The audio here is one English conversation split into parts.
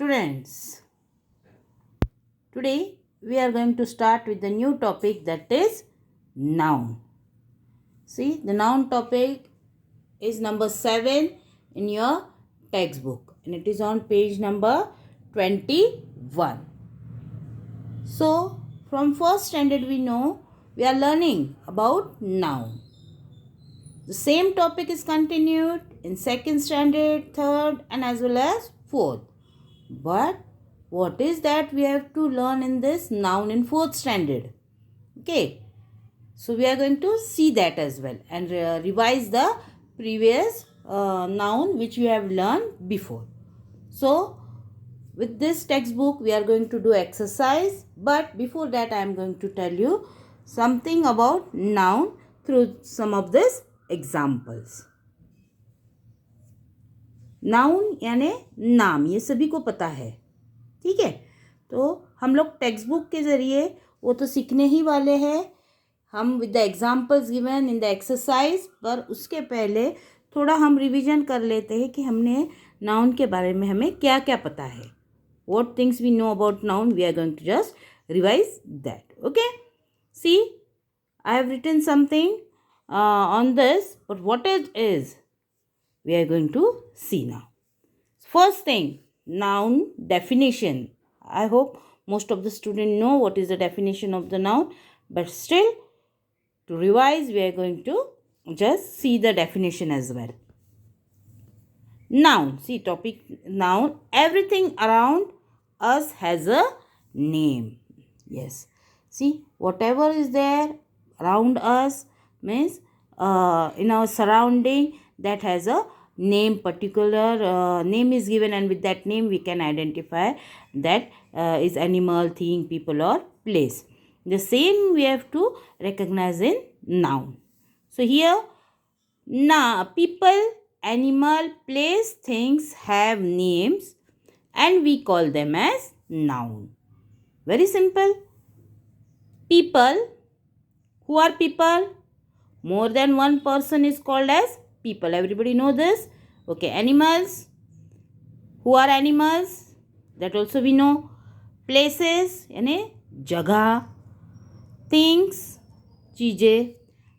students. Today we are going to start with the new topic, that is noun. See, the noun topic is number 7 in your textbook and it is on page number 21. So, from first standard we know we are learning about noun. The same topic is continued in second standard, third and as well as fourth. But what is that we have to learn in this noun in fourth standard? Okay. So we are going to see that as well and revise the previous noun which we have learned before. So with this textbook we are going to do exercise, but before that I am going to tell you something about noun through some of these examples. Noun यानी नाम, ये सभी को पता है, ठीक है। तो हम लोग टेक्स्ट बुक के ज़रिए वो तो सीखने ही वाले हैं, हम with the examples given in the exercise, पर उसके पहले थोड़ा हम रिवीजन कर लेते हैं कि हमने नाउन के बारे में हमें क्या क्या पता है. What things we know about noun, we are going to just revise that. Okay. See, I have written something on this, but what it is, we are going to see now. First thing, noun definition. I hope most of the students know what is the definition of the noun, but still to revise we are going to just see the definition as well. Noun, see topic noun, everything around us has a name. Yes, see whatever is there around us means in our surrounding, that has a name, particular name is given, and with that name we can identify that is animal, thing, people or place. The same we have to recognize in noun. So here people, animal, place, things have names and we call them as noun. Very simple. People, who are people? More than one person is called as people. Everybody know this? Okay. Animals, who are animals? That also we know. Places, यानी जगह. Things, चीजें,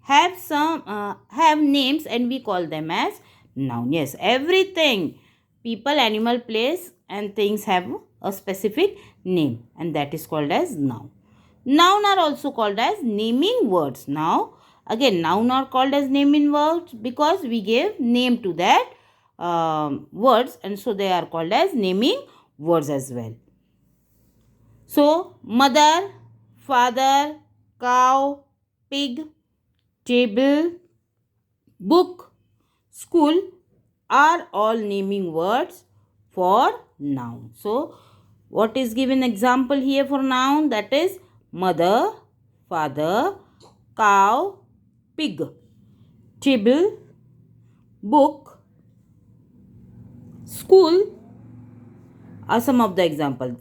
have names and we call them as noun. Yes, everything, people, animal, place and things have a specific name and that is called as noun. Noun are also called as naming words. Now again, noun are called as naming words because we gave name to that words, and so they are called as naming words as well. So mother, father, cow, pig, table, book, school are all naming words for noun. So what is given example here for noun? That is mother, father, cow, pig, table, book, school are some of the examples.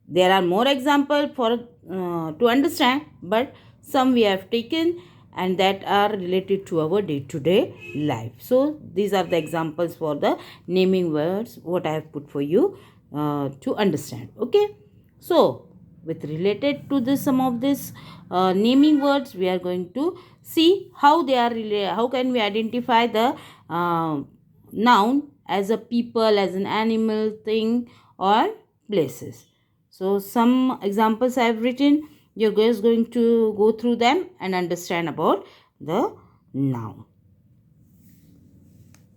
There are more examples for to understand, but some we have taken and that are related to our day-to-day life. So these are the examples for the naming words what I have put for you to understand. Okay. So with related to this, some of this naming words, we are going to see how they are how can we identify the noun as a people, as an animal, thing or places. So some examples I have written. You're guys going to go through them and understand about the noun.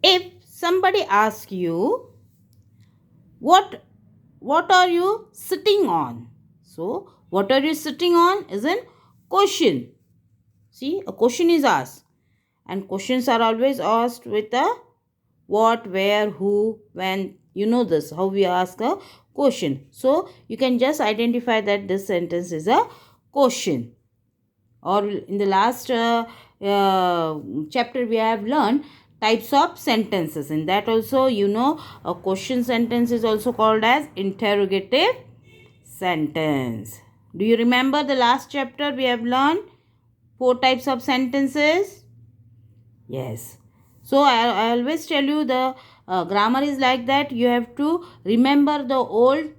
If somebody asks you, what are you sitting on? So what are you sitting on is a question. See, a question is asked and questions are always asked with a what, where, who, when. You know this, how we ask a question. So you can just identify that this sentence is a question. Or in the last chapter we have learned types of sentences. In that also, you know, a question sentence is also called as interrogative sentence. Do you remember the last chapter we have learned 4 types of sentences? Yes. So I always tell you the grammar is like that. You have to remember the old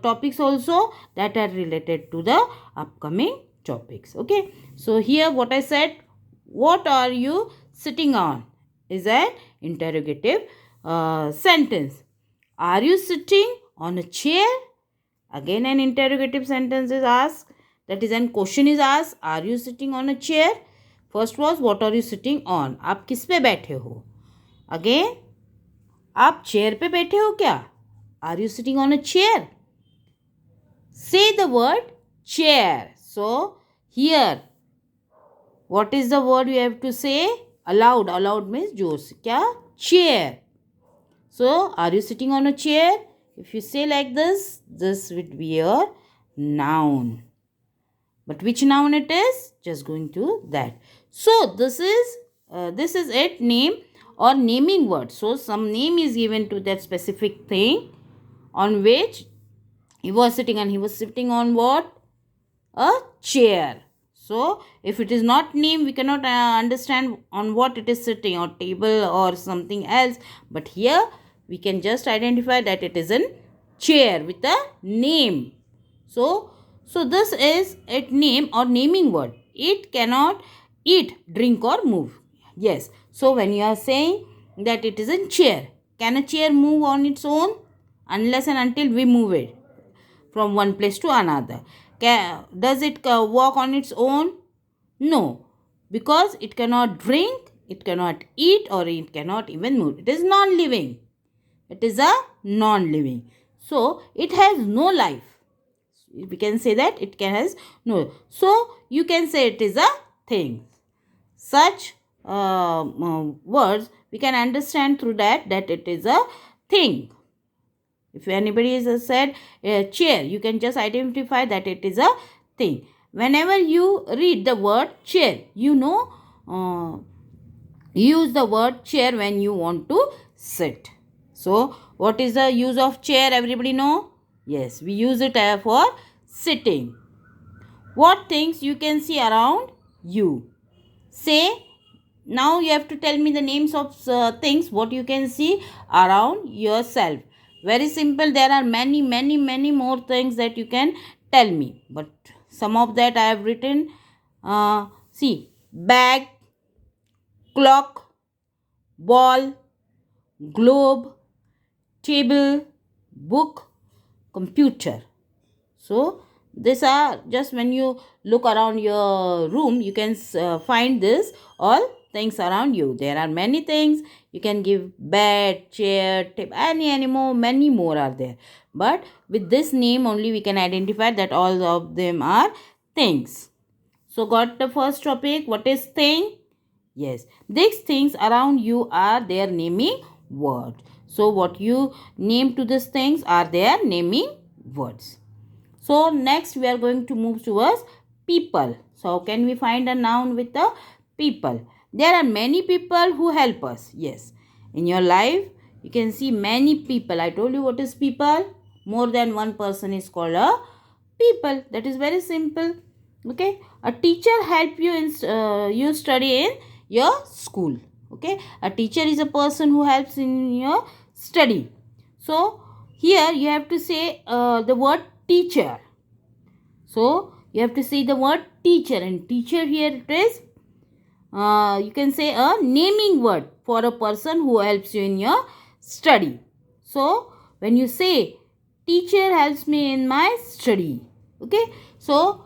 topics also that are related to the upcoming topics. Okay, so here what I said, what are you sitting on, is an interrogative sentence. Are you sitting on a chair? Again an interrogative sentence is asked, that is an question is asked, are you sitting on a chair? First was what are you sitting on, आप किस पे बैठे हो. Again, आप chair पे बैठे हो क्या, are you sitting on a chair. Say the word chair. So here what is the word you have to say, aloud. Aloud means जोर से, क्या, chair. So are you sitting on a chair? If you say like this would be a noun. But which noun it is? Just going to that. So this is it, name or naming word. So some name is given to that specific thing on which he was sitting, and he was sitting on what? A chair. So if it is not name, we cannot understand on what it is sitting, or table or something else. But here we can just identify that it is a chair with a name. So this is a name or naming word. It cannot eat, drink or move. Yes. So when you are saying that it is a chair, can a chair move on its own? Unless and until we move it from one place to another. Does it walk on its own? No. Because it cannot drink, it cannot eat, or it cannot even move. It is non-living. It is a non-living. So it has no life. We can say that it has no. So you can say it is a thing. Such words we can understand through that it is a thing. If anybody is said chair, you can just identify that it is a thing. Whenever you read the word chair, use the word chair when you want to sit. So what is the use of chair? Everybody know? Yes, we use it for sitting. What things you can see around you? Say, now you have to tell me the names of things what you can see around yourself. Very simple. There are many more things that you can tell me, but some of that I have written. See, bag, clock, ball, globe, table, book, computer. So these are just, when you look around your room, you can find this all things around you. There are many things. You can give bed, chair, table, many more are there. But with this name only we can identify that all of them are things. So got the first topic. What is thing? Yes, these things around you are their naming word. So what you name to these things are their naming words. So next we are going to move towards people. So how can we find a noun with the people? There are many people who help us. Yes, in your life you can see many people. I told you what is people. More than one person is called a people. That is very simple. Okay, a teacher help you in you study in your school. Okay, a teacher is a person who helps in your study. So here you have to say the word teacher. So you have to say the word teacher, and teacher here it is you can say a naming word for a person who helps you in your study. So when you say teacher helps me in my study, okay, so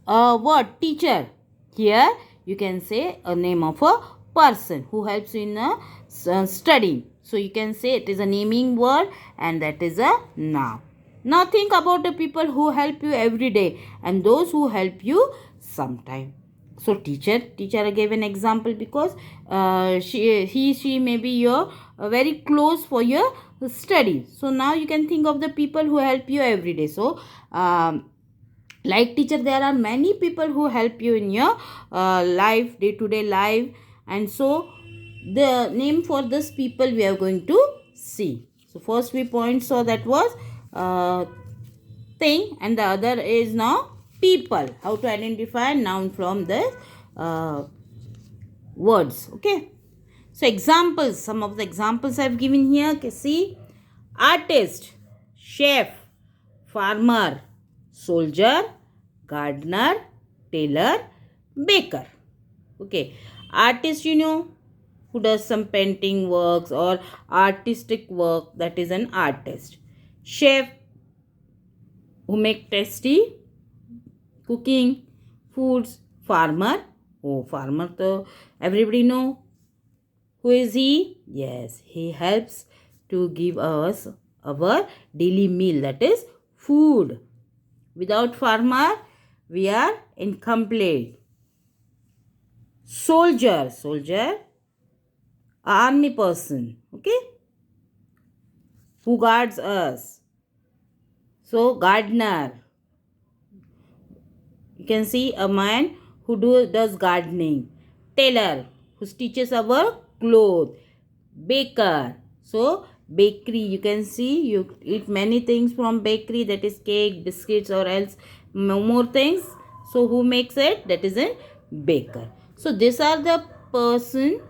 word teacher, here you can say a name of a person who helps you in studying. So you can say it is a naming word, and that is a noun. Now think about the people who help you every day and those who help you sometime. So teacher I gave an example because she may be your very close for your study. So now you can think of the people who help you every day. So like teacher, there are many people who help you in your life, day-to-day life. And so the name for this people we are going to see. So first we point saw that was thing, and the other is now people. How to identify noun from the words. Okay, So examples, some of the examples I've given here. See, artist, chef, farmer, soldier, gardener, tailor, baker. Okay, artist, who does some painting works or artistic work, that is an artist. Chef, who make tasty cooking foods. Farmer, oh, farmer, so everybody know who is he? Yes, he helps to give us our daily meal, that is food. Without farmer, we are incomplete. Soldier, army person, okay, who guards us. So gardener, you can see a man who does gardening. Tailor, who stitches our clothes. Baker, so bakery, you can see you eat many things from bakery, that is cake, biscuits, or else more things. So who makes it? That is a baker. So these are the person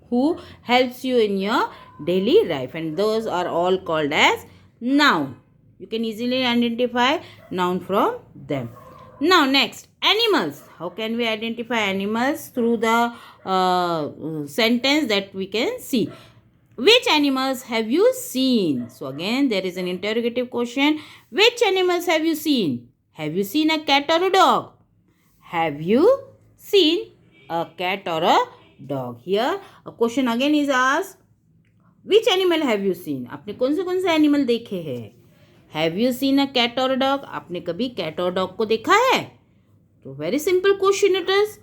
who helps you in your daily life, and those are all called as noun. You can easily identify noun from them. Now next, animals. How can we identify animals? Through the sentence that we can see. Which animals have you seen? So again, there is an interrogative question. Which animals have you seen? Have you seen a cat or a dog? Have you seen a cat or a dog? Here a question again is asked. Which animal have you seen? आपने कौन से animal देखे हैं? Have you seen a cat or a dog? आपने कभी cat और dog को देखा है? So very simple question it is.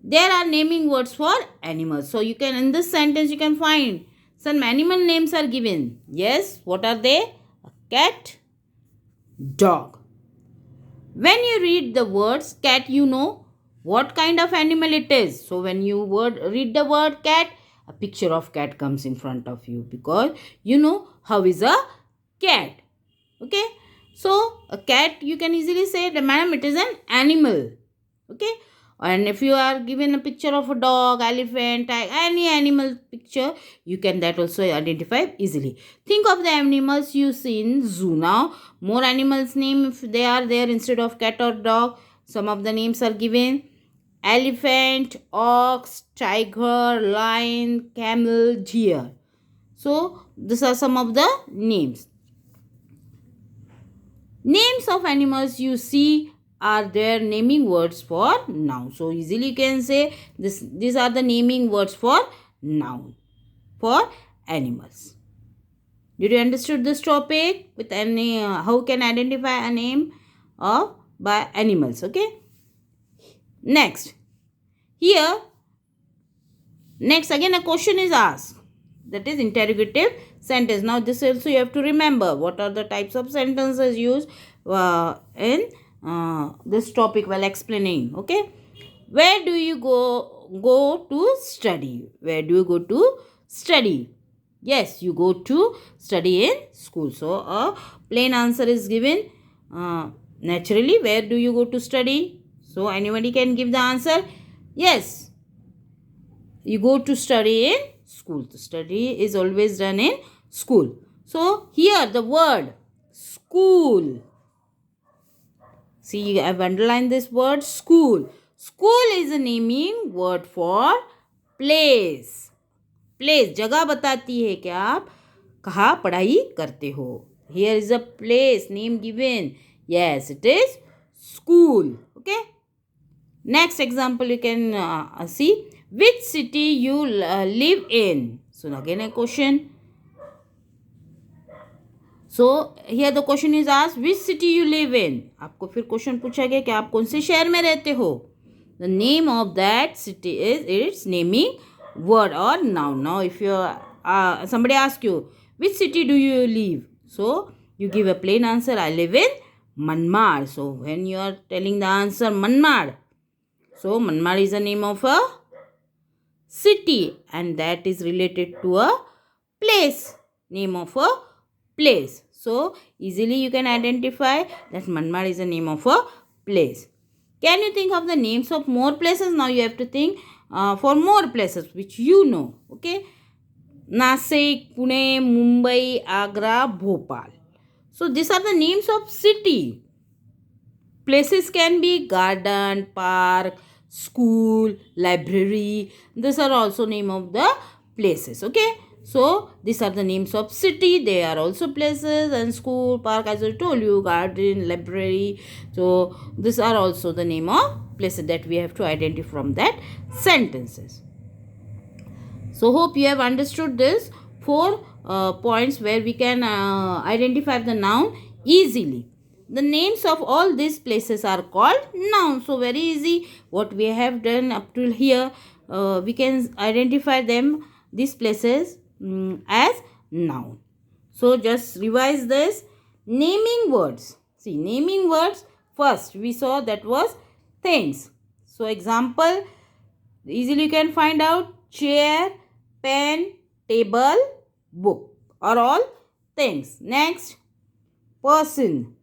There are naming words for animals. So you can, in this sentence, you can find some animal names are given. Yes, what are they? A cat, dog. When you read the words cat, you know what kind of animal it is. So when you read the word cat, a picture of cat comes in front of you, because you know how is a cat. Okay. So a cat, you can easily say, madam, it is an animal. Okay. And if you are given a picture of a dog, elephant, any animal picture, you can that also identify easily. Think of the animals you see in zoo. Now, more animals name if they are there instead of cat or dog. Some of the names are given. Elephant, ox, tiger, lion, camel, deer. So, these are some of the names. Names of animals you see are their naming words for noun. So easily you can say these are the naming words for noun for animals. Did you understood this topic with any how can identify a name of by animals? Okay. Next again a question is asked, that is interrogative sentence. Now this also you have to remember what are the types of sentences used in this topic while explaining. Okay, where do you go to study? Where do you go to study? Yes, you go to study in school. So a plain answer is given. Naturally, where do you go to study? So anybody can give the answer. Yes, you go to study in school. The study is always done in school. So here the word school. See, I have underlined this word school. School is a naming word for place. Place, जगह बताती है कि आप कहाँ पढ़ाई करते हो. Here is a place, name given. Yes, it is school. Okay. Next example you can see. Which city you live in? So again a question. So here the question is asked, which city you live in? आपको फिर question पूछा गया कि आप कौन से शहर में रहते हो. The name of that city is its naming word or noun. Now if you somebody asks you, which city do you live? So you give a plain answer, I live in Manmad. So when you are telling the answer Manmad, so Manmad is the name of a city, and that is related to a place, name of a place. So easily you can identify that Manmad is the name of a place. Can you think of the names of more places? Now you have to think for more places which you know. Okay. Nasik, Pune, Mumbai, Agra, Bhopal. So these are the names of city. Places can be garden, park, school, library. These are also name of the places. Okay. So these are the names of city. They are also places, and school, park, as I told you, garden, library. So these are also the name of places that we have to identify from that sentences. So hope you have understood this four points where we can identify the noun easily. The names of all these places are called nouns. So very easy. What we have done up till here, we can identify them, these places, as noun. So just revise this. Naming words. See, naming words, first we saw that was things. So example, easily you can find out: chair, pen, table, book are all things. Next, person.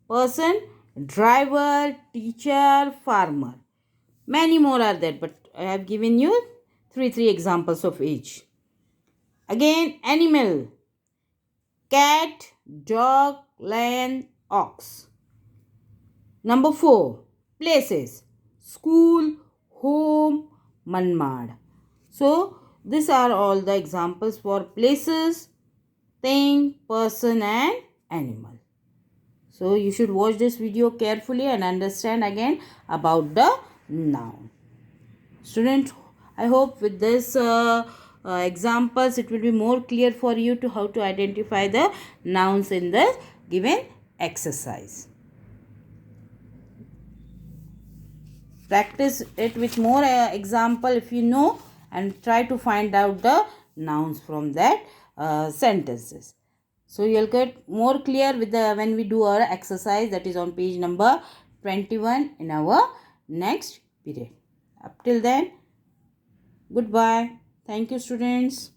Person, driver, teacher, farmer. Many more are there, but I have given you three examples of each. Again, animal: cat, dog, lion, ox. Number 4, places: school, home, manmad. So these are all the examples for places, thing, person and animal. So you should watch this video carefully and understand again about the noun. Student, I hope with this examples it will be more clear for you to how to identify the nouns in the given exercise. Practice it with more example if you know, and try to find out the nouns from that sentences. So you'll get more clear with the when we do our exercise, that is on page number 21 in our next period. Up till then, goodbye. Thank you, students.